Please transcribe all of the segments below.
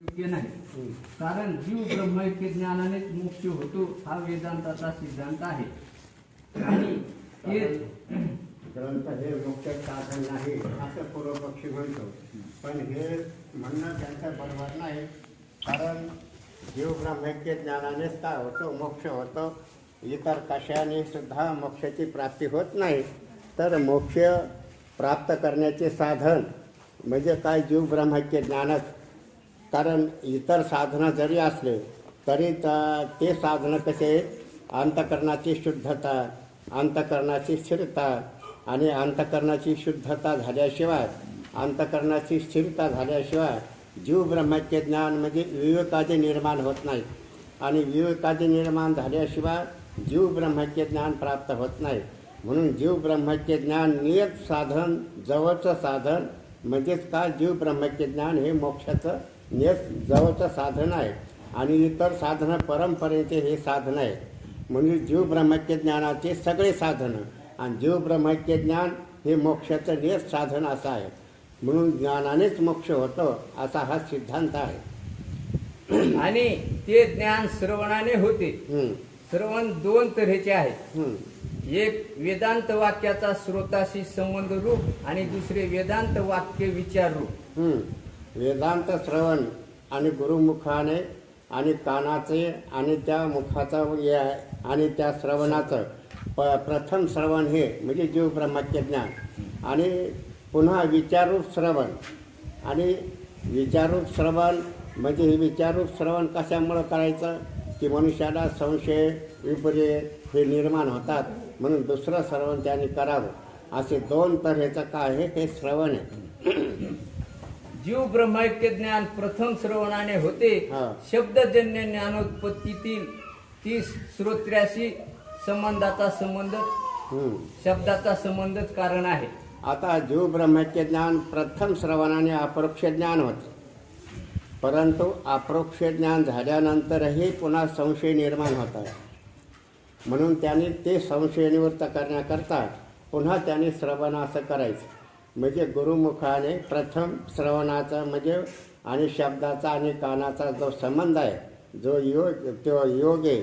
योग्य नाही. कारण जीव ब्रह्मैक्य ज्ञानानेच मोक्ष होतो हा वेदांताचा सिद्धांत आहे. आणि ते ग्रंथ हे मुख्य साधन नाही असं पूर्वपक्षी म्हणतो, पण हे म्हणणं त्यांचं बरोबर नाही. कारण जीव ब्रह्मैक्य ज्ञानानेच काय होतो, मोक्ष होतो. इतर कशाने सुद्धा मोक्षाची प्राप्ती होत नाही. तर मोक्ष प्राप्त करण्याचे साधन म्हणजे काय, जीव ब्रह्मैक्य ज्ञानच. कारण इतर साधनं जरी असले तरी ते साधनं कसे, अंतःकरणाची शुद्धता, अंतःकरणाची स्थिरता, आणि अंतःकरणाची शुद्धता झाल्याशिवाय, अंतःकरणाची स्थिरता झाल्याशिवाय जीव ब्रह्मैक्य ज्ञान म्हणजे विवेकादी निर्माण होत नाही. आणि विवेकादी निर्माण झाल्याशिवाय जीव ब्रह्मैक्य ज्ञान प्राप्त होत नाही. म्हणून जीव ब्रह्मैक्य ज्ञान नियत साधन, जवळचं साधन म्हणजेच काय, जीव ब्रह्मैक्य ज्ञान हे मोक्षाचं नियत जवळचं साधन आहे. आणि इतर साधनं परंपरेचे हे साधन आहे. म्हणजे जीव ब्रह्मैक्य ज्ञानाचे सगळे साधनं, आणि जीव ब्रह्मैक्य ज्ञान हे मोक्षाचं नियत साधन असं आहे. म्हणून ज्ञानानेच मोक्ष होतो असा हा सिद्धांत आहे. आणि ते ज्ञान श्रवणाने होते. श्रवण दोन तऱ्हेचे आहे. एक वेदांत वाक्याचा श्रोताशी संबंध रूप, आणि दुसरे वेदांत वाक्य विचार रूप. वेदांत श्रवण आणि गुरुमुखाने आणि कानाचे आणि त्या मुखाचा आणि त्या श्रवणाचं प्रथम श्रवण हे म्हणजे जीव ब्रह्मैक्य ज्ञान. आणि पुन्हा विचाररूप श्रवण. आणि विचाररूप श्रवण म्हणजे हे विचाररूप श्रवण कशामुळं करायचं की मनुष्याला संशय विपर्यय हे निर्माण होतात, म्हणून दुसरं श्रवण त्याने करावं. असे दोन तऱ्हेचं काय आहे हे श्रवण आहे. जीव ब्रह्मैक्य ज्ञान प्रथम श्रवणाने होते. शब्दजन्य ज्ञानोत्पत्तीतील ती श्रोत्र्याशी संबंधाचा संबंध, शब्दाचा संबंधच कारण आहे. आता जीव ब्रह्मैक्य ज्ञान प्रथम श्रवणाने अपरोक्ष ज्ञान होते. परंतु अपरोक्ष ज्ञान झाल्यानंतरही पुन्हा संशय निर्माण होतात. म्हणून त्यांनी ते संशय निवृत्त करण्याकरता पुन्हा त्यांनी श्रवण असं करायचं. म्हणजे गुरुमुखाने प्रथम श्रवणाचा म्हणजे आणि शब्दाचा आणि कानाचा जो संबंध आहे, जो योग आहे,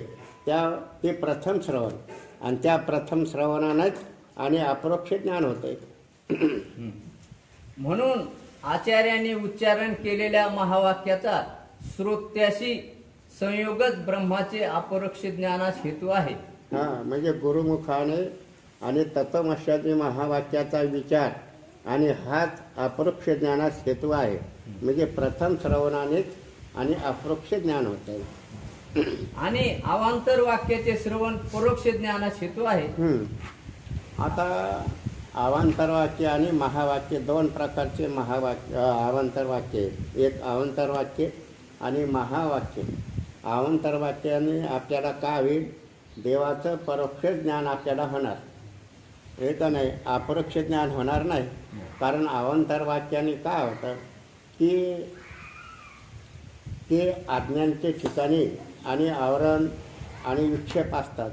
ते प्रथम श्रवण. आणि त्या प्रथम श्रवणानेच आणि अपरोक्ष ज्ञान होते. म्हणून आचार्यांनी उच्चारण केलेल्या महावाक्याचा श्रोत्याशी संयोगच ब्रह्माचे अपरोक्ष ज्ञानास हेतू आहे. म्हणजे गुरुमुखाने आणि तत्वमस्यादी महावाक्याचा विचार आणि हाच अपरोक्ष ज्ञानास हेतू आहे. म्हणजे प्रथम श्रवणानेच आणि अपरोक्ष ज्ञान होत आहे. आणि अवांतर वाक्याचे श्रवण परोक्ष ज्ञानास हेतू आहे. आता अवांतर वाक्य आणि महावाक्य दोन प्रकारचे अवांतर वाक्य. एक अवांतर वाक्य आणि महावाक्य. अवांतर वाक्याने आपल्याला काय होईल, देवाचं परोक्ष ज्ञान आपल्याला होणार, हे तर नाही, अपरोक्ष ज्ञान होणार नाही. कारण अवांतर वाक्याने काय होतं की ते आज्ञांचे ठिकाणी आणि आवरण आणि विक्षेप असतात.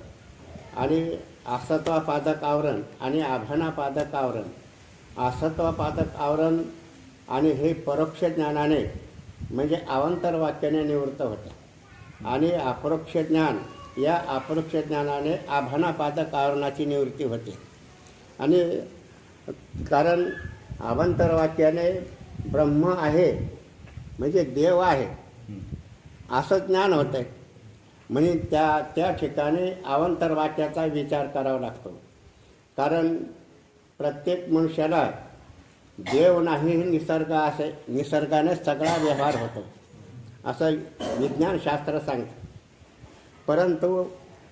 आणि असत्वापादक आवरण आणि आभानापादक आवरण. असत्वापादक आवरण आणि हे परोक्ष ज्ञानाने म्हणजे अवांतर वाक्याने निवृत्त होतं. आणि अपरोक्ष ज्ञान, या अपरोक्ष ज्ञानाने आभानापादक आवरणाची निवृत्ती होते. आणि कारण अवांतर वाक्याने ब्रह्म आहे म्हणजे देव आहे असं ज्ञान होतं आहे. म्हणजे त्या ठिकाणी अवांतर वाक्याचा विचार करावा लागतो. कारण प्रत्येक मनुष्याला देव नाही हे निसर्ग असे, निसर्गाने सगळा व्यवहार होतो असं विज्ञानशास्त्र सांगतं. परंतु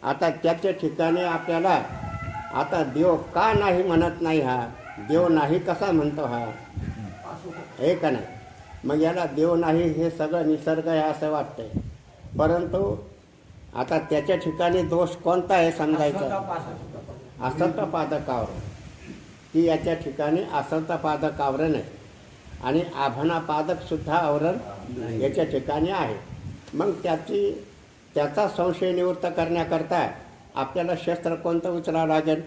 आता त्याच्या ठिकाणी आपल्याला आता देव का नाही म्हणत नाही, हा देव नाही कसा म्हणतो, हा हे का नाही. मग याला देव नाही हे सगळं निसर्ग आहे असं वाटतंय. परंतु आता त्याच्या ठिकाणी दोष कोणता आहे समजायचं, असत्पादक आवरण. की याच्या ठिकाणी असत्पादक आवरण आहे आणि आभानापादक सुद्धा आवरण याच्या ठिकाणी आहे. मग त्याचा संशय निवृत्त करण्याकरता आपल्याला शस्त्र कोणतं उचलावं लागेल,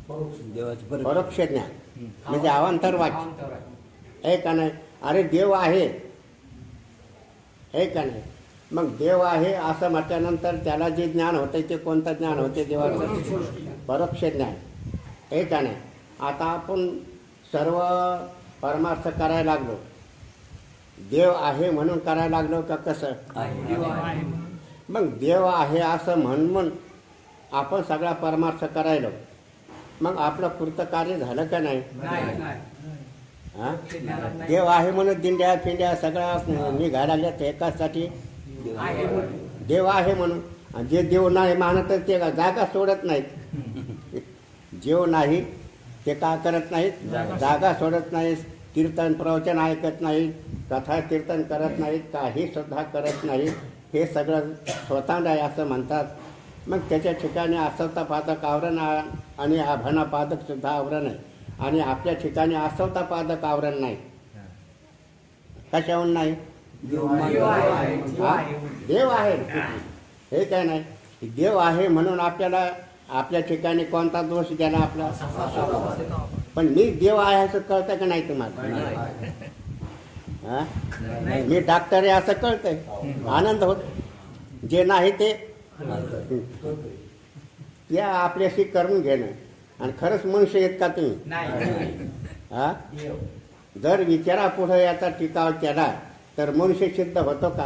परोक्ष ज्ञान म्हणजे अवांतर वाक्य, आहे का नाही. अरे देव आहे हे का नाही. मग देव आहे असं म्हटल्यानंतर त्याला जे ज्ञान होते ते कोणतं ज्ञान होते देवाचं? परोक्ष ज्ञान. हे का नाही. आता आपण सर्व परमार्थ करायला लागलो, देव आहे म्हणून करायला लागलो का कसं? मग देव आहे असं म्हणून आपण सगळा परमार्थ करायलो, मग आपलं पुरतं कार्य झालं का नाही? हा? देव आहे म्हणून दिंड्या फिंड्या सगळ्या निघायला लागल्यात एकासाठी. देव आहे म्हणून. आणि जे देव नाही मानत ते जागा सोडत नाहीत. जेव नाही ते का करत नाहीत? जागा सोडत नाहीत. कीर्तन प्रवचन ऐकत नाहीत, कथा कीर्तन करत नाहीत, काही सुद्धा करत नाहीत. हे सगळं स्वतः आहे असं म्हणतात. मग त्याच्या ठिकाणी असवता पादक आवरण आणि आभाना पादक सुद्धा आवरण आहे. आणि आपल्या ठिकाणी असवता पादक आवरण नाही. कशाहून नाही? देव आहे. हे काय नाही. देव आहे म्हणून आपल्याला आपल्या ठिकाणी कोणता दोष गेला आपला? पण मी देव आहे असं कळतं का नाही तुम्हाला? हा? मी डॉक्टर आहे असं कळतंय, आनंद होत. जे नाही ते त्या आपल्याशी करून घेणं. आणि खरंच मनुष्य आहेत का तुम्ही? हा? जर विचारा पुढे याचा टिकाव केला तर मनुष्य सिद्ध होतो का?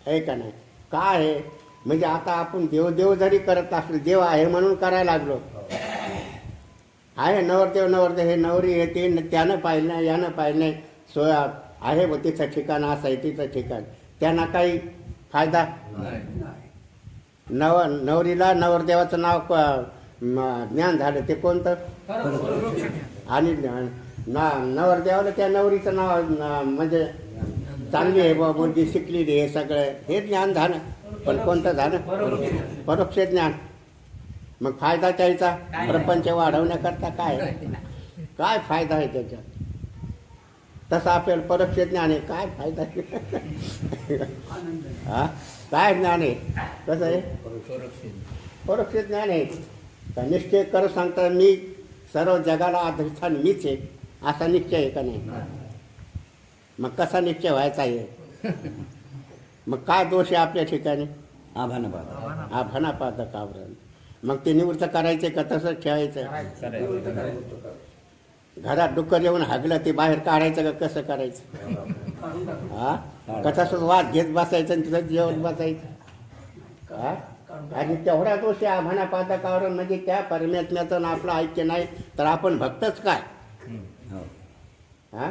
आहे का नाही. काय आहे म्हणजे आता आपण देवदेव जरी करत असलो, देव आहे म्हणून करायला लागलो. आहे नवरदेव नवरदेव, हे नवरी आहे ते त्यानं पाहिलं नाही, यानं पाहिलं नाही. सोया आहे व तिचं ठिकाण असं आहे, तिचं ठिकाण. त्यांना काही फायदा? नवरीला नवरदेवाचं नाव ज्ञान झालं ते कोणतं? आणि नवरदेवाला त्या नवरीचं नाव म्हणजे चांगली आहे बा, मुलगी शिकलेली आहे, सगळं हे ज्ञान झालं. पण कोणतं झालं? परोक्ष ज्ञान. मग फायदा त्याचा प्रपंच वाढवण्याकरता काय फायदा आहे त्याच्यात? तसं आपल्याला परोक्ष ज्ञान आहे. काय फायदा आहे? हा? काय ज्ञान आहे? कसं आहे? परोक्ष ज्ञान आहे का निश्चय कर सांगता मी सर्व जगाला अधिष्ठान मीच आहे असा निश्चय आहे का नाही? मग कसा निश्चय व्हायचा आहे? मग काय दोष आहे आपल्या ठिकाणी? आभानापादक आवरण. मग ते निवृत्त करायचे का तसंच ठेवायचं? घरात डुक्कर येऊन हागलं ते बाहेर काढायचं का कसं करायचं? हा? कथाच वाद घेत बसायचं आणि तिथं जेवण बसायचं. हा? आणि तेवढा दोष आहे आभानापादक आवरण. म्हणजे त्या परमात्म्याचं आपलं ऐक्य नाही तर आपण भक्तच काय? हा?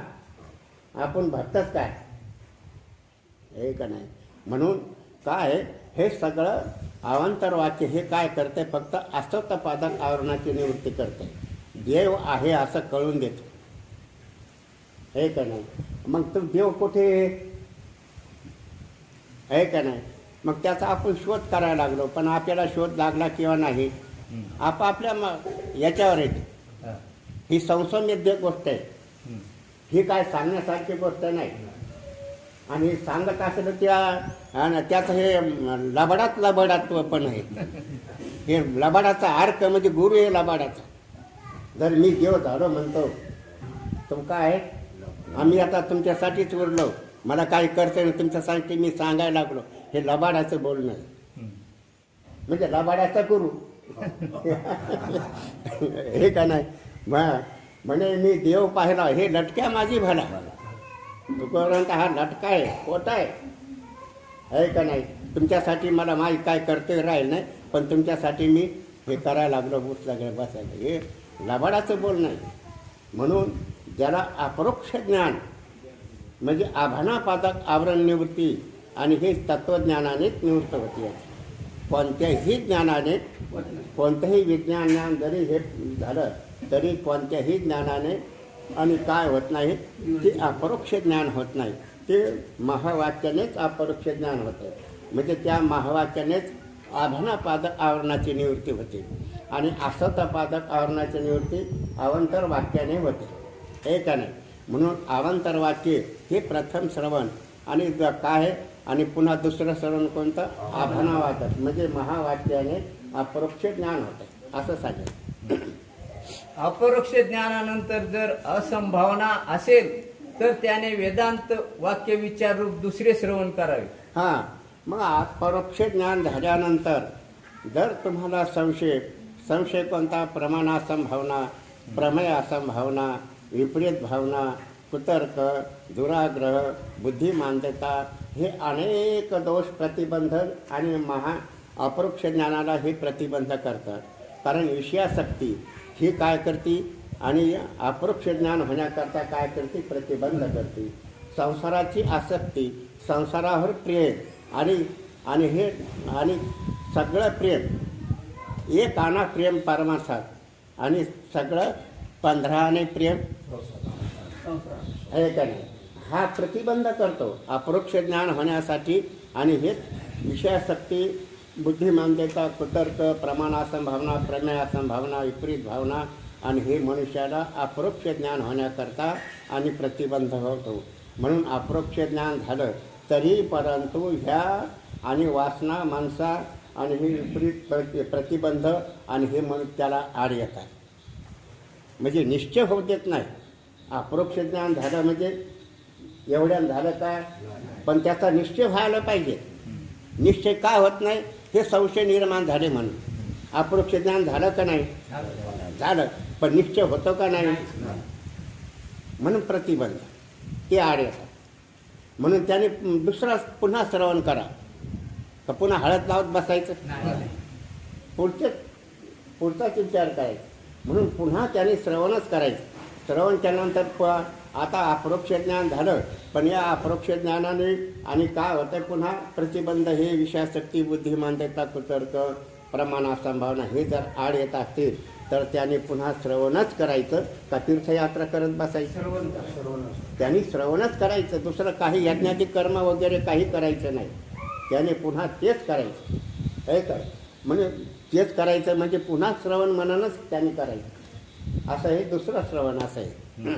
आपण भक्तच काय? हे का नाही. म्हणून काय हे सगळं अवांतर वाक्य हे काय करते? फक्त असत पादक आवरणाची निवृत्ती करते. देव आहे असं कळून देतो. हे का नाही. मग तो देव कुठे आहे का नाही. मग त्याचा आपण शोध करायला लागलो. पण आपल्याला शोध लागला किंवा नाही आपापल्या याच्यावर येते. ही संसम्य गोष्ट आहे. ही काय सांगण्यासारखी गोष्ट नाही. आणि सांगत असलं त्याचं हे लबाडात पण आहे. हे लबाडाचा अर्थ म्हणजे गुरु आहे लबाडाचा. जर मी देव झालो म्हणतो तो काय आम्ही आता तुमच्यासाठीच उरलो, मला काही करता नाही तुमच्यासाठी मी सांगायला लागलो, हे लबाडाचं बोलणं म्हणजे लबाडाचा गुरु. हे का नाही. म्हणे मी देव पाहिला हे लटक्या माझी भला. तुकोबांचा हा लटका आहे, खोटा आहे का नाही. तुमच्यासाठी मला माहीत काय कर्तव्य राहील नाही, पण तुमच्यासाठी मी हे करायला लागलो, बूस लागलं बसायला. हे लबाडाचं बोलणं आहे. म्हणून ज्याला अपरोक्ष ज्ञान म्हणजे आभानापादक आवरण निवृत्ती आणि हे तत्वज्ञानानेच निवृत्त होती. कोणत्याही ज्ञानाने कोणतंही विज्ञान ज्ञान जरी हे झालं तरी कोणत्याही ज्ञानाने आणि काय होत नाही ते अपरोक्ष ज्ञान होत नाही. ते महावाक्यानेच अपरोक्ष ज्ञान होतं. म्हणजे त्या महावाक्यानेच आभानापादक आवरणाची निवृत्ती होते आणि असतपादक आवरणाची निवृत्ती अवांतर वाक्याने होते. हे का नाही. म्हणून अवांतर वाक्य हे प्रथम श्रवण आणि काय आणि पुन्हा दुसरं श्रवण कोणतं? आभानावादक म्हणजे महावाक्याने अपरोक्ष ज्ञान होतं असं सांगेल. अपरोक्ष ज्ञानानंतर जर असंभावना असेल तर त्याने वेदांत वाक्य विचार रूप दुसरे श्रवण करावे. हां, मग परोक्ष ज्ञान झाल्यानंतर जर तुम्हाला संशय कोणता? प्रमाणासंभावना, प्रमेय असंभावना, विपरीत भावना, कुतर्क, दुराग्रह, बुद्धिमांद्यता हे अनेक दोष प्रतिबंधन आणि अपरोक्ष ज्ञानाला हे प्रतिबंध करतात. कारण विषयासक्ती ही काय करते आणि अपरोक्ष ज्ञान होण्याकरता काय करते? प्रतिबंध करते. संसाराची आसक्ती, संसारावर प्रेम आणि हे आणि सगळं प्रेम एक आना प्रेम परमार्थात आणि सगळं 15 प्रेम आहे का नाही? हा प्रतिबंध करतो अपरोक्ष ज्ञान होण्यासाठी. आणि हेच विषयासक्ती, बुद्धिमांद्यता, कुतर्क, प्रमाणासंभावना, प्रमेयासंभावना, विपरीत भावना आणि हे मनुष्याला अपरोक्ष ज्ञान होण्याकरता आणि प्रतिबंध होतो. म्हणून अपरोक्ष ज्ञान झालं तरी परंतु ह्या आणि वासना, मनसा आणि हे विपरीत प्रतिबंध आणि हे म्हणून त्याला आड येतात. म्हणजे निश्चय होऊ देत नाही. अपरोक्ष ज्ञान झालं म्हणजे एवढ्यानं झालं काय? पण त्याचा निश्चय व्हायला पाहिजे. निश्चय का होत नाही? हे संशय निर्माण झाले म्हणून. अपरोक्ष ज्ञान झालं का नाही? झालं, पण निश्चय होतो का नाही? म्हणून प्रतिबंध ते आड येतात. म्हणून त्याने दुसरा पुन्हा श्रवण करा का पुन्हा हळद लावत बसायचं? पुढचाच विचार करायचा. म्हणून पुन्हा त्याने श्रवणच करायचं. श्रवण केल्यानंतर आता अपरोक्ष ज्ञान झालं, पण या अपरोक्ष ज्ञानाने आणि काय होतं? पुन्हा प्रतिबंध हे विषयासक्ती, बुद्धिमांद्यता, कुतर्क, प्रमाणासंभावना हे जर आड येत असतील तर त्याने पुन्हा श्रवणच करायचं का तीर्थयात्रा करत बसायचं? त्यांनी श्रवणच करायचं. दुसरं काही यज्ञाची कर्म वगैरे काही करायचं नाही. त्याने पुन्हा तेच करायचं आहे का? म्हणजे तेच करायचं म्हणजे पुन्हा श्रवण मननच त्यांनी करायचं. असं हे दुसरं श्रवण असं आहे.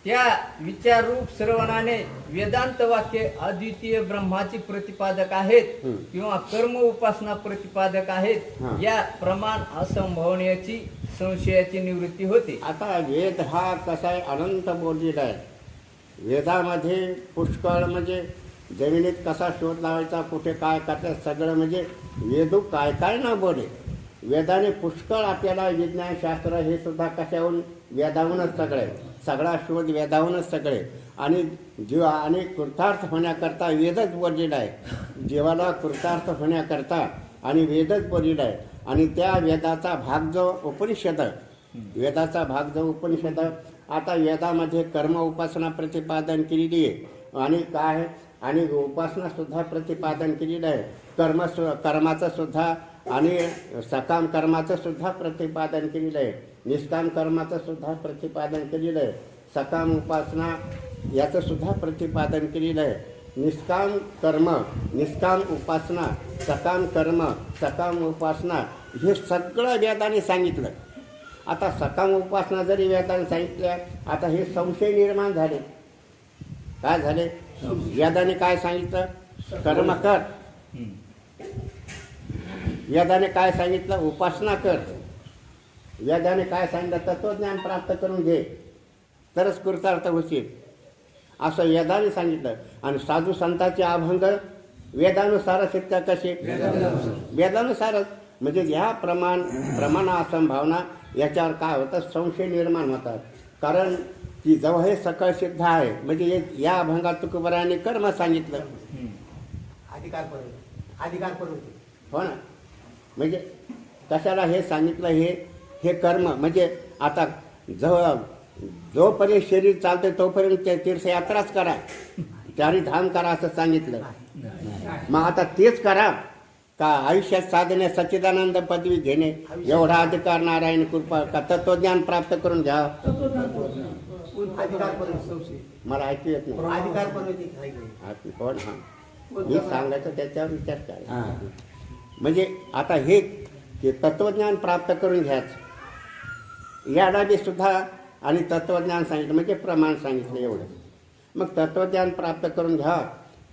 त्या विचाररूप श्रवणाने वेदांत वाक्य अद्वितीय ब्रह्माची प्रतिपादक आहेत किंवा कर्म उपासना प्रतिपादक आहेत या प्रमाण असंभावनेची संशयाची निवृत्ती होते. आता वेद हा कसा आहे? अनंत बोललेला आहे. वेदामध्ये पुष्कळ म्हणजे जमिनीत कसा शोध लावायचा, कुठे काय करतात सगळं म्हणजे वेदू काय काय ना बोले. वेदाने पुष्कळ आपल्याला विज्ञानशास्त्र हे सुद्धा कशाहून? वेदाहूनच सगळा शोध वेदाहूनच सगळे. आणि जीवा आणि कृतार्थ होण्याकरता वेदच बोललेला आहे. जीवाला कृतार्थ होण्याकरता आणि वेदच बोललेला आहे. आणि त्या वेदाचा भाग जो उपनिषद, वेदाचा भाग जो उपनिषद, आता वेदामध्ये कर्म उपासना प्रतिपादन केलेली आहे आणि काय आणि उपासना सुद्धा प्रतिपादन केलेलं आहे. कर्माचं सुद्धा आणि सकाम कर्माचं सुद्धा प्रतिपादन केलेलं आहे. निष्काम कर्माचं सुद्धा प्रतिपादन केलेलं आहे. सकाम उपासना याचं सुद्धा प्रतिपादन केलेलं आहे. निष्काम कर्म, निष्काम उपासना, सकाम कर्म, सकाम उपासना हे सगळं वेदाने सांगितलं. आता सकाम उपासना जरी वेदाने सांगितल्या, आता हे संशय निर्माण झाले. काय झाले? वेदाने काय सांगितलं? कर्म कर. वेदाने काय सांगितलं? उपासना कर. वेदाने काय सांगितलं? तत्वज्ञान प्राप्त करून घे तरच कृतार्थ होशील असं वेदाने सांगितलं. आणि साधू संतांचे अभंग वेदानुसारच आहेत का? कसे? वेदानुसारच. म्हणजे ह्या प्रमाणासंभावना याच्यावर काय होतं? संशय निर्माण होतात. कारण की जेव्हा हे सकळ सिद्ध आहे म्हणजे या अभंगात तुकोबाराने कर्म सांगितलं. अधिकार हो ना. म्हणजे कशाला हे सांगितलं? हे कर्म म्हणजे आता जोपर्यंत शरीर चालते तोपर्यंत तीर्थयात्राच करा, चारी धाम करा असं सांगितलं. मग आता तेच करा का आयुष्यात साधने सच्चिदानंद पदवी घेणे एवढा अधिकार नारायण कृपा का तत्वज्ञान प्राप्त करून घ्या? मला ऐकू येत नाही. कोण? हा मी सांगायचं त्याच्यावर विचार करा. म्हणजे आता हे तत्वज्ञान प्राप्त करून घ्यायचं याला बी सुद्धा आणि तत्वज्ञान सांगितलं म्हणजे प्रमाण सांगितलं एवढं. मग तत्वज्ञान प्राप्त करून घ्या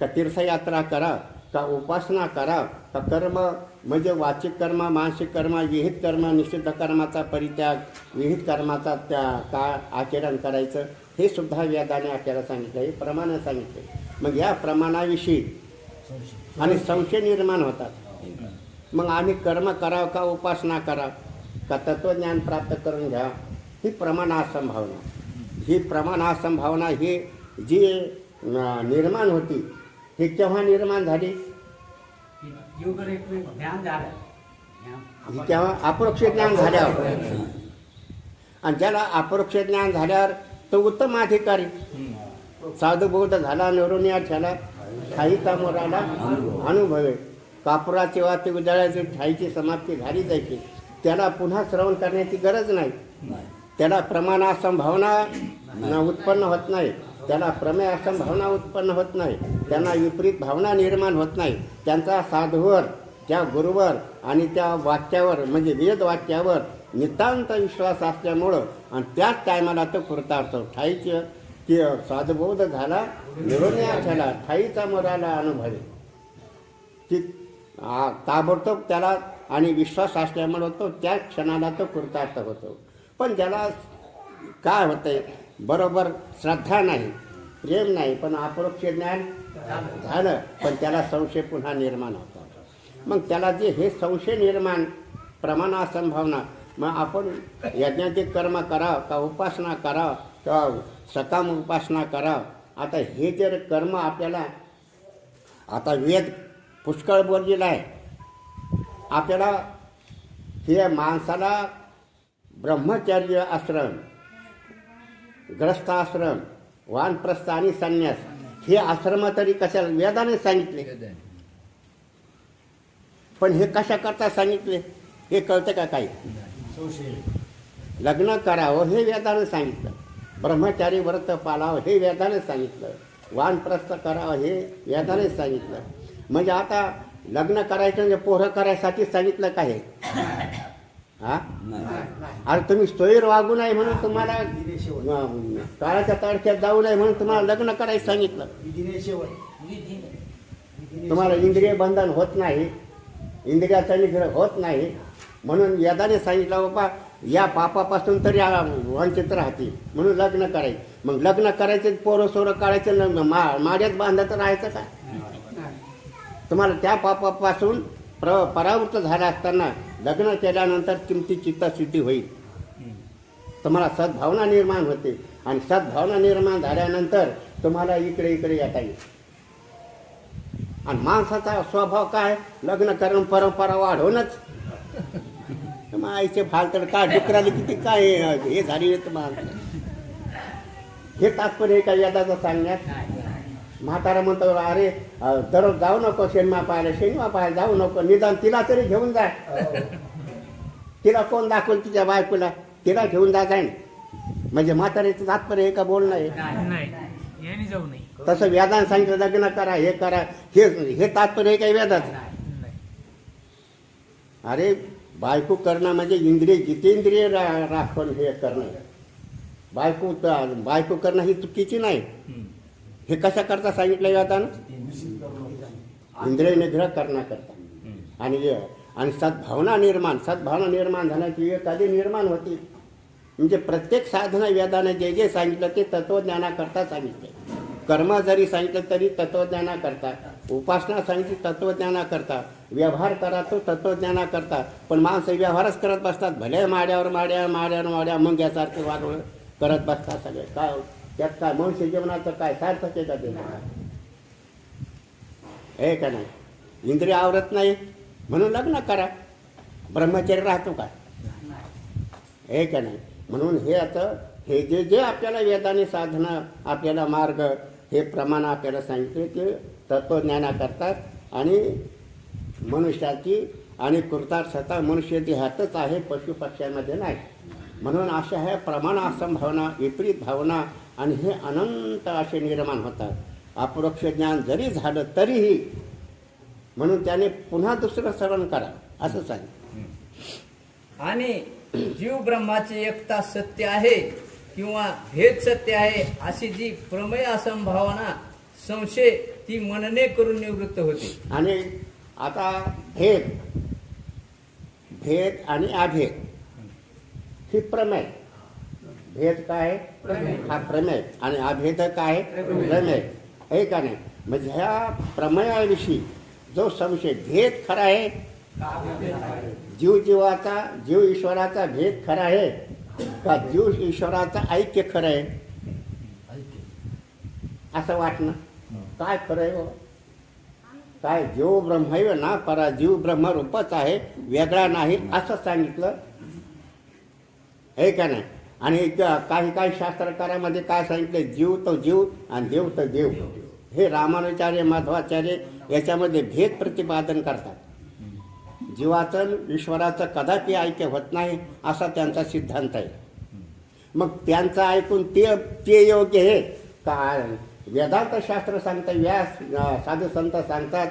का तीर्थयात्रा करा का उपासना करा का कर्म म्हणजे वाचिक कर्म, मानसिक कर्म, विहित कर्म, निषिद्ध कर्माचा परित्याग, विहित कर्माचा का आचरण करायचं, हे सुद्धा वेदाने आपल्याला सांगितलं, हे प्रमाण सांगितले. मग या प्रमाणाविषयी आणि संशय निर्माण होतात. मग आम्ही कर्म करावं का उपासना करावं का तत्वज्ञान प्राप्त करून घ्या, ही प्रमाणासंभावना. ही प्रमाणासंभावना ही जी निर्माण होती, ही केव्हा निर्माण झाली? तेव्हा अपरोक्ष ज्ञान झाल्यावर. आणि ज्याला अपरोक्ष ज्ञान झाल्यावर तो उत्तम अधिकारी, साधू बौद्ध झाला, निवृत्ती झाला, ठाई कामोराला अनुभवे, कापुराची वाती उजाळायची, ठाईची समाप्ती झाली जायची, त्याला पुन्हा श्रवण करण्याची गरज नाही. त्याला प्रमाणासंभावना उत्पन्न होत नाही, त्याला प्रमेय असंभावना उत्पन्न होत नाही, त्यांना विपरीत भावना निर्माण होत नाही. त्यांचा साधूवर, त्या गुरुवर आणि त्या वाक्यावर म्हणजे वेद वाक्यावर नितांत विश्वास असल्यामुळं आणि त्याच टायमाला तो कृतार्थ ठाईचे की साधुबोध झाला, निरोन्या झाला, ठाईचा मोराला अनुभवे, की ताबडतोब त्याला आणि विश्वास असल्यामुळं तो त्या क्षणाला तो कृतार्थ होतो. पण ज्याला काय होतंय, बरोबर श्रद्धा नाही, प्रेम नाही, पण अपरोक्ष ज्ञान झालं, पण त्याला संशय पुन्हा निर्माण होतो. मग त्याला जे हे संशय निर्माण, प्रमाणासंभावना, मग आपण यज्ञाचे कर्म करावं का उपासना करावं का सकाम उपासना करावं. आता हे जर कर्म आपल्याला, आता वेद पुष्कळ बोललेला आहे आपल्याला, हे माणसाला ब्रह्मचर्य आश्रम, ग्रस्ताश्रम, वानप्रस्थ आणि संन्यास हे आश्रम तरी कशाला वेदाने सांगितले, पण हे कशा करता सांगितले हे कळतं का? काही लग्न करावं हे वेदाने सांगितलं, ब्रह्मचारी व्रत पाळावं हे वेदाने सांगितलं, वानप्रस्थ करावं हे वेदाने सांगितलं. म्हणजे आता लग्न करायचं म्हणजे पोरं करायसाठी सांगितलं काय? हा, अरे तुम्ही सोयीर वागू नये म्हणून तुम्हाला, काळाच्या तडक्यात जाऊ नये म्हणून तुम्हाला लग्न करायचं सांगितलं. तुम्हाला इंद्रिय बंधन होत नाही, इंद्रियाचा निग्रह होत नाही म्हणून वेदाने सांगितलं बाबा या पापापासून तरी वंचित राहतील म्हणून लग्न करायचं. मग लग्न करायचं, पोरं सोरं काढायचं, माड्यात बांधत राहायचं का? तुम्हाला त्या पापापासून परावृत्त झाला असताना लग्न केल्यानंतर तुमची चित्तशुद्धी होईल, तुम्हाला सद्भावना निर्माण होते आणि सद्भावना निर्माण झाल्यानंतर तुम्हाला इकडे इकडे येता येईल. आणि माणसाचा स्वभाव काय? लग्न करून परंपरा वाढवणंच. आईचे फाल तर काय डुकराले किती काय हे झाली माणसं. हे तात्पर्य का वेदाचं सांगण्यात? म्हातारा म्हणतो अरे दररोज जाऊ नको सिनेमा पाहायला, सिनेमा पाहायला जाऊ नको, निदान तिला तरी घेऊन जा. तिला कोण दाखवल तिच्या बायकोला? तिला घेऊन जा जाईन. म्हणजे म्हाताऱ्याचं तात्पर्य हे का बोलणं आहे? तसं वेदांत सांगितलं लग्न करा, हे करा, हे तात्पर्य काही वेदाचं? अरे बायको करणं म्हणजे इंद्रिय, जितेंद्रिय राखून हे करणं. बायको करणं ही चुकीची नाही. हे कशा करता सांगितलं वेदानं? इंद्रिय निग्रह करण्याकरता. आणि सद्भावना निर्माण झाल्याची एखादी निर्माण होती. म्हणजे प्रत्येक साधना वेदाने जे जे सांगितलं ते तत्वज्ञानाकरता सांगितले. कर्म जरी सांगितलं तरी तत्वज्ञानाकरता, उपासना सांगितली तत्वज्ञानाकरता, व्यवहार करा तो तत्वज्ञानाकरता. पण माणसं व्यवहारच करत बसतात, भले माड्यावर माड्या मुंग्यासारखे वाढवळ करत बसतात सगळे. काय त्यात काय मनुष्य जीवनाचं काय सार्थक आहे का ते? हे का नाही? इंद्रिय आवरत नाही म्हणून लग्न करा, ब्रह्मचर्य राहतो का? हे का नाही? म्हणून हे आता हे जे जे आपल्याला वेदाने साधना, आपल्याला मार्ग, हे प्रमाण आपल्याला सांगितले ते तत्वज्ञाना करतात. आणि मनुष्याची आणि कृतार्थता मनुष्य देहातच आहे, पशु पक्ष्यांमध्ये नाही. म्हणून अशा ह्या प्रमाण असंभावना, विपरीत भावना आणि हे अनंत असे निर्माण होतात. अपरोक्ष ज्ञान जरी झालं तरीही म्हणून त्याने पुन्हा दुसरं श्रवण करा असं सांगितलं. आणि जीव ब्रह्माची एकता सत्य आहे किंवा भेद सत्य आहे अशी जी प्रमेय असंभावना, संशय, ती ती मनने करून निवृत्त होते. आणि आता भेद आणि अभेद ही प्रमेय. भेद काय आहे? हा प्रमेय. आणि अभेद काय आहे? प्रमेय. आहे का नाही? म्हणजे ह्या प्रमेयाविषयी जो संशय, भेद खरा आहे जीव ईश्वराचा भेद खरा आहे का जीव ईश्वराचं ऐक्य खरं आहे असं वाटणं काय खरं आहे हो? काय जीव ब्रह्मैव ना परा, जीव ब्रह्मरूपच आहे, वेगळा नाही असं सांगितलं आहे का नाही? आणि काही शास्त्रकारामध्ये काय सांगितलं? जीव तो जीव आणि देव तर देव. हे रामानुचार्य माधवाचार्य याच्यामध्ये भेद प्रतिपादन करतात. जीवाचं ईश्वराचं कदापि ऐक्य होत नाही असा त्यांचा सिद्धांत आहे. मग त्यांचं ऐकून ते योग्य आहे का? वेदांत शास्त्र सांगतात, व्यास साधू संत सांगतात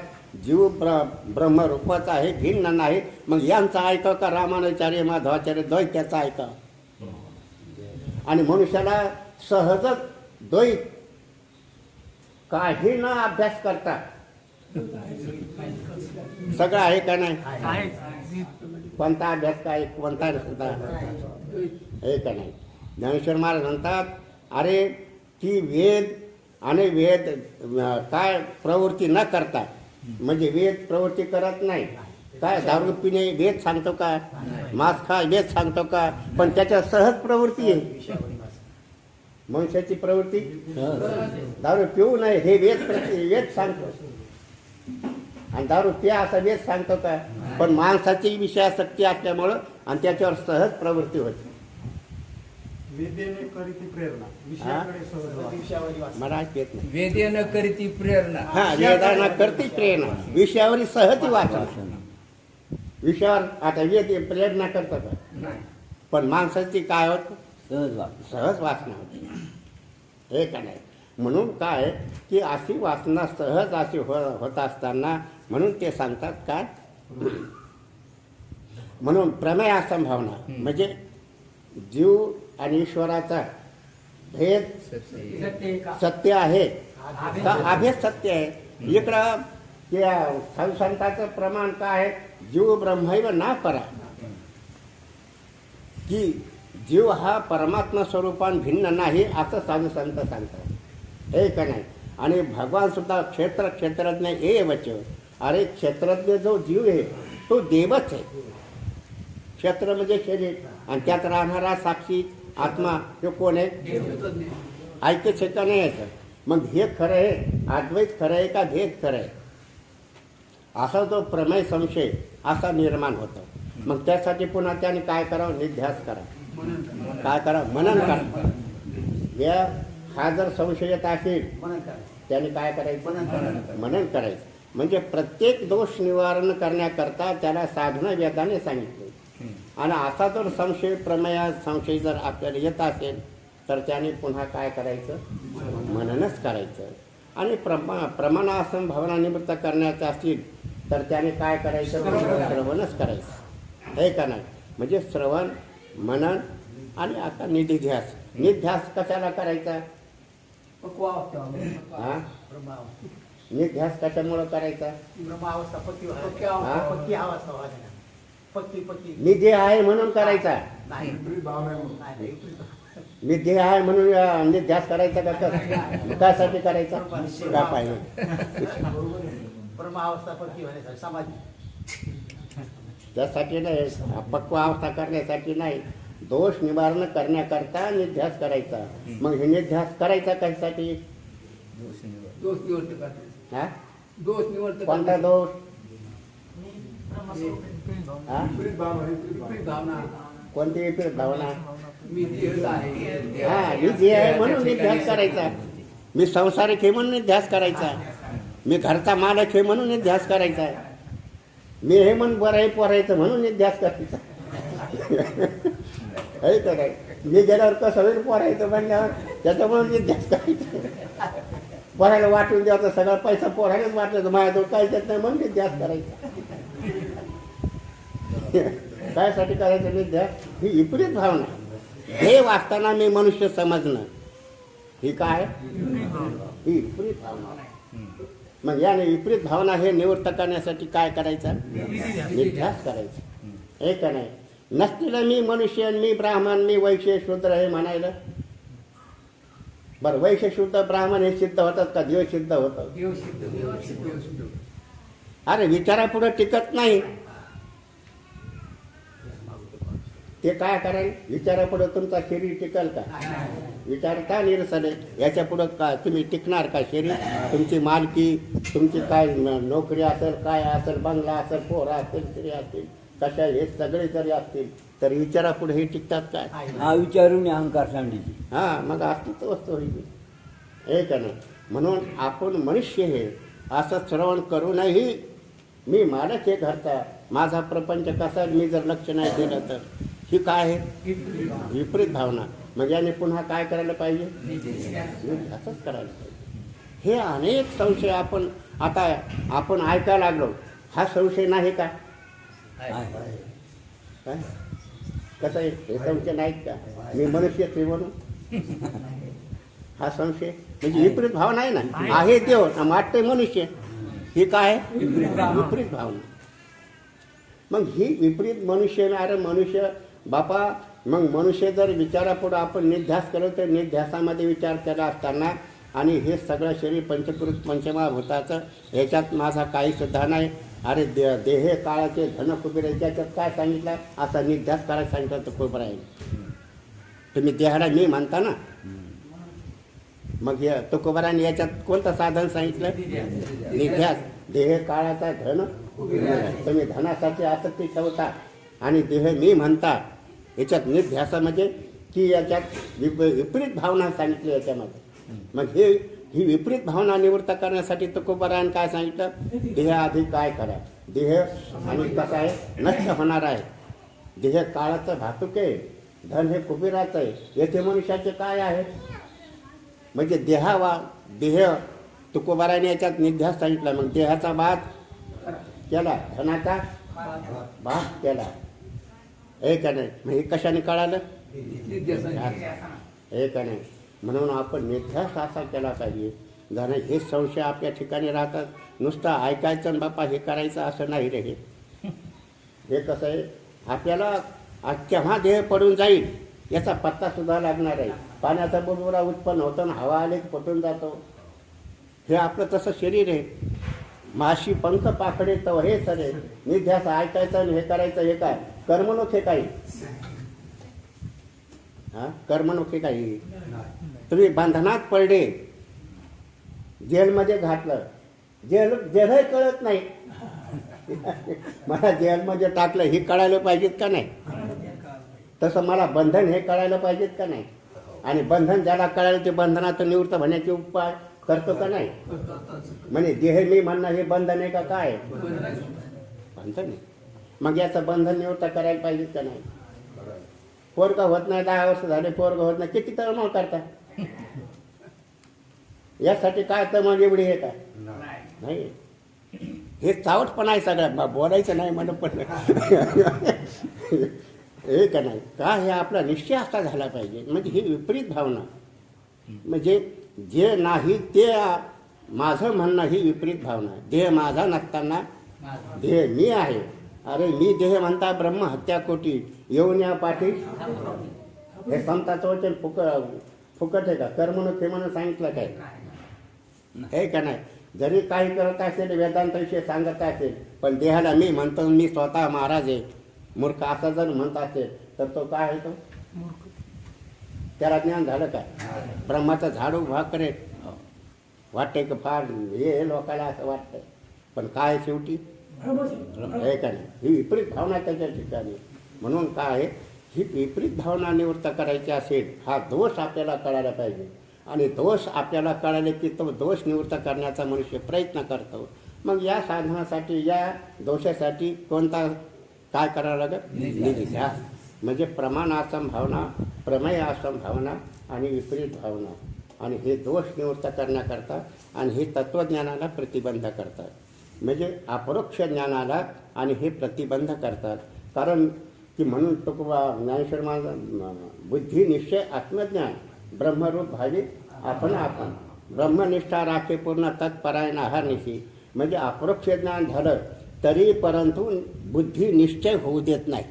जीव ब्रह्मरूपच आहे, भिन्न नाही. मग यांचं ऐकावं का रामानुचार्य माधवाचार्य द्वैत्याचं ऐकावं? आणि मनुष्याला सहजच द्वैत काही न अभ्यास करता सगळं आहे का नाही? कोणता अभ्यास काय, कोणता आहे का नाही? ज्ञानेश्वर महाराज म्हणतात, अरे ती वेद आणि वेद काय प्रवृत्ती न करता, म्हणजे वेद प्रवृत्ती करत नाही. काय दारू पिणे वेद सांगतो का? मांस खा वेद सांगतो का? पण त्याच्या सहज प्रवृत्ती आहे. मनुष्याची प्रवृत्ती दारू पिऊ नये हे वेद सांगतो. आणि दारू पिया असा वेद सांगतो का? पण माणसाची विषयासक्ती असल्यामुळं आणि त्याच्यावर सहज प्रवृत्ती होते. मला येत नाही. वेदेन करीती प्रेरणा. हा, वेदांना करती प्रेरणा, विषयावर सहज वाचन. विषयावर आता वेद प्रेरणा करतो का? पण माणसाची काय होत? सहज वाचना होती. हे का नाही? म्हणून काय की अशी वाचना सहज अशी होत असताना म्हणून ते सांगतात काय? म्हणून प्रमेय संभावना म्हणजे जीव आणि ईश्वराचा भेद सत्य आहे का अभेद सत्य आहे? इकडं त्या संतांचं प्रमाण काय आहे? जीव ब्रह्मैव ना परा, की जीव हा परमात्मा स्वरूपान भिन्न नाही असं साधू संत सांगतात. हे का नाही? आणि भगवान सुद्धा क्षेत्रज्ञ एवच. अरे क्षेत्रज्ञ जो जीव आहे तो देवच आहे. क्षेत्र म्हणजे शरीर आणि त्यात राहणारा साक्षी आत्मा तो कोण आहे? ऐक्य क्षेत्र नाही याचं. मग हे खरं आहे, अद्वैत खरं आहे का भेद खरं आहे असा जो प्रमेय संशय असा निर्माण होतो. मग त्यासाठी पुन्हा त्याने काय करावं? निध्यास करा. काय करा? मनन करा. हा जर संशय येत असेल त्याने काय करायचं? मनन करायचं. म्हणजे प्रत्येक दोष निवारण करण्याकरता त्याला साधना वेदाने सांगितले. आणि असा जर संशय जर आपल्याला येत असेल तर त्याने पुन्हा काय करायचं? मननच करायचं. आणि प्रमाणासन भावना निवृत्त करण्याचं असतील तर त्याने काय करायचं? श्रवणच करायचं. हे का नाही? म्हणजे श्रवण, मनन आणि आता निधिध्यास. निध्यास कशाला करायचा? हा, निध्यास कशामुळं करायचा? निधी आहे म्हणून करायचा. निधी आहे म्हणून निध्यास करायचा का? त्यासाठी करायचा का पाहिजे? त्यासाठी नाही, पक्व अवस्था करण्यासाठी नाही, दोष निवारण करण्याकरता निध्यास करायचा. मग हे निध्यास करायचा कशासाठी? कोणता दोष? कोणती विपरीत भावना? हा, मी जे आहे म्हणून निध्यास करायचा. मी संसारिक आहे म्हणून निध्यास करायचा. मी घरचा मालक आहे म्हणून निध्यास करायचा. मी हे म्हणून बरं आहे पोरायचं म्हणून निध्यास करायचा. हे काय मी गेल्यावर कसं होईल पोरायचं म्हणल्यावर त्याच्यामुळे निध्यास करायचा. पोरायला वाटून द्यायचं, सगळा पैसा पोरायलाच वाटलं, माझ्याजवळ काय देत नाही म्हणून निध्यास करायचा. कायसाठी करायचं निध्यास? ही विपरीत भावना. हे वाचताना मी मनुष्य समजणं ही काय? ही विपरीत भावना. मग याने विपरीत भावना हे निवृत्त करण्यासाठी काय करायचं? निध्यास करायचा. हे का नाही? नसतील मी मनुष्य, मी ब्राह्मण, मी वैश्य शूद्र हे म्हणायला. बरं, वैश्य शुद्ध ब्राह्मण हे सिद्ध होतात का? देव सिद्ध होतं. अरे विचारापुढे टिकत नाही. ते काय कराल? विचारापुढे तुमचा शरीर टिकल का? विचार का निरसन आहे? याच्या पुढं का तुम्ही टिकणार का? शरीर तुमची मालकी, तुमची काय नोकरी असेल, काय असेल, बंगला असेल, पोरं असेल, स्त्री असतील, कशा हे सगळे जरी असतील तर विचारापुढे हे टिकतात काय? हा विचारून अहंकार सांगितली. हा, मग अस्तित्व वस्तू होईल. हे का नाही? म्हणून आपण मनुष्य हे असं श्रवण करूनही मी मालक हे घरचा, माझा प्रपंच कसा, मी जर लक्ष नाही दिलं तर ही काय आहे? विपरीत भावना. म्हणजे याने पुन्हा काय करायला पाहिजे? असंच करायला पाहिजे. हे अनेक संशय आपण आता ऐकायला लागलो. हा संशय नाही का? काय कसं आहे? हे संशय नाहीत का? मी मनुष्य आहे म्हणून हा संशय म्हणजे विपरीत भावना आहे ना. आहे देव, वाटतंय मनुष्य. ही काय? विपरीत भावना. मग ही विपरीत मनुष्य. अरे मनुष्य बापा, मग मनुष्य जर विचारापुढे आपण निध्यास केलं तर निध्यासामध्ये विचार केला असताना आणि हे सगळं शरीर पंचकृत पंचमहाभूताचं, ह्याच्यात माझा काही सुद्धा नाही. अरे देहे काळाचे धन कुबेर, त्याच्यात काय सांगितलं? असा निध्यास करायला सांगितलं तर खूप राहील. तुम्ही देहाला मी म्हणता ना, मग तुकोबाराने याच्यात कोणतं साधन सांगितलं? निध्यास. देह काळाचा धन तुम्ही धनासाठी आसक्ती ठेवता आणि देह मी म्हणता. याच्यात निध्यासा म्हणजे की याच्यात विपरीत भावना सांगितली याच्यामध्ये. मग ही विपरीत भावना निवृत्त करण्यासाठी तुकोबाराने काय सांगितलं? देह आधी काय करा. देह आणि कसं आहे? नष्ट होणार आहे. देह काळाचं भातुक आहे, धन हे कुबेराचं आहे. येथे मनुष्याचे काय आहे? म्हणजे देह तुकोबाराने याच्यात निध्यास सांगितला. मग देहाचा बाध केला, धनाचा बाध केला. हे का नाही? मग हे कशाने कळालं? हे का नाही? म्हणून आपण निध्यास असा केला पाहिजे. जण हे संशय आपल्या ठिकाणी राहतात. नुसतं ऐकायचं आणि बापा हे करायचं असं नाही रे. हे कसं आहे? आपल्याला केव्हा देह पडून जाईल याचा पत्ता सुद्धा लागणार आहे. पाण्याचा बुडबुडा उत्पन्न होतो आणि हवा आले पटून जातो. हे आपलं तसं शरीर आहे. माशी पंख पाखडे तर हे सरे. निध्यास ऐकायचं आणि हे करायचं. हे काय कर्मणूक? हे काही कर्मणूक हे काही. तुम्ही बंधनात पडले, जेलमध्ये घातलं, जेलही कळत नाही. मला जेलमध्ये टाकलं हे कळायला पाहिजेत का नाही? तसं मला बंधन हे कळायला पाहिजेत का नाही? आणि बंधन ज्याला कळायला ते बंधनातून निवृत्त होण्याचे उपाय करतो का नाही? म्हणजे देह मी म्हणणं हे बंधन आहे का? काय बंधन आहे. मग याचं बंधन निवृत्त करायला पाहिजेत का नाही? पोरगा होत नाही, 10 वर्ष झाले पोरगा होत नाही, किती तळमळ करता? यासाठी काय तळमळ एवढी आहे का? नाही. हे चावटपणा आहे सगळं. बोलायचं नाही म्हणून पण हे का नाही का? हे आपला निश्चय असा झाला पाहिजे. म्हणजे ही विपरीत भावना म्हणजे जे नाही ते माझं म्हणणं ही विपरीत भावना. देह माझा नसताना देह मी आहे. अरे मी देह म्हणता ब्रह्म हत्या कोटी येऊन या पाठी. हे समताचं वचन फुकट आहे का? कर्मणूक हे म्हणून सांगितलं काय? हे का नाही? जरी काही करत असेल, वेदांत विषय सांगत असेल, पण देहाला मी म्हणतो, मी स्वतः महाराज आहे, मूर्ख असा जर म्हणत असेल तर तो काय आहे? तो त्याला ज्ञान झालं का? ब्रह्माचं झाड उभा करेल वाटतंय की फार हे लोकांना असं वाटतंय, पण काय शेवटी हे का नाही? ही विपरीत भावना त्याच्या ठिकाणी. म्हणून काय आहे? ही विपरीत भावना निवृत्त करायची असेल, हा दोष आपल्याला कळायला पाहिजे. आणि दोष आपल्याला कळाले की तो दोष निवृत्त करण्याचा मनुष्य प्रयत्न करतो. मग या साधनासाठी, या दोषासाठी कोणता काय करावं लागत? निध्यास. म्हणजे प्रमाण आसम भावना, प्रमेय आसम भावना आणि विपरीत भावना. आणि हे दोष निवृत्त करण्याकरता आणि हे तत्वज्ञानाला प्रतिबंध करतात. म्हणजे अपरोक्ष ज्ञानाला आणि हे प्रतिबंध करतात. कारण की म्हणून तो ज्ञानेश्वर महाराज बुद्धी निश्चय आत्मज्ञान ब्रह्मरूप भावी आपण ब्रह्मनिष्ठा राखे पूर्ण तत्परायण अहर्निशी, म्हणजे अपरोक्ष ज्ञान झालं तरी परंतु बुद्धी निश्चय होऊ देत नाही.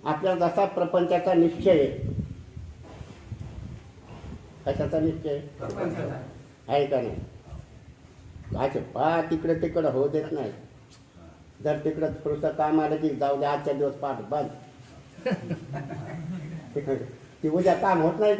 आपल्या जसा प्रपंचाचा निश्चय आहे, कशाचा निश्चय आहे का नाही, पा तिकडे तिकडं होऊ देत नाही. जर तिकडं थोडंसं काम आलं की जाऊ दे, आजच्या दिवस पाठ बंद. ती उद्या काम होत नाही.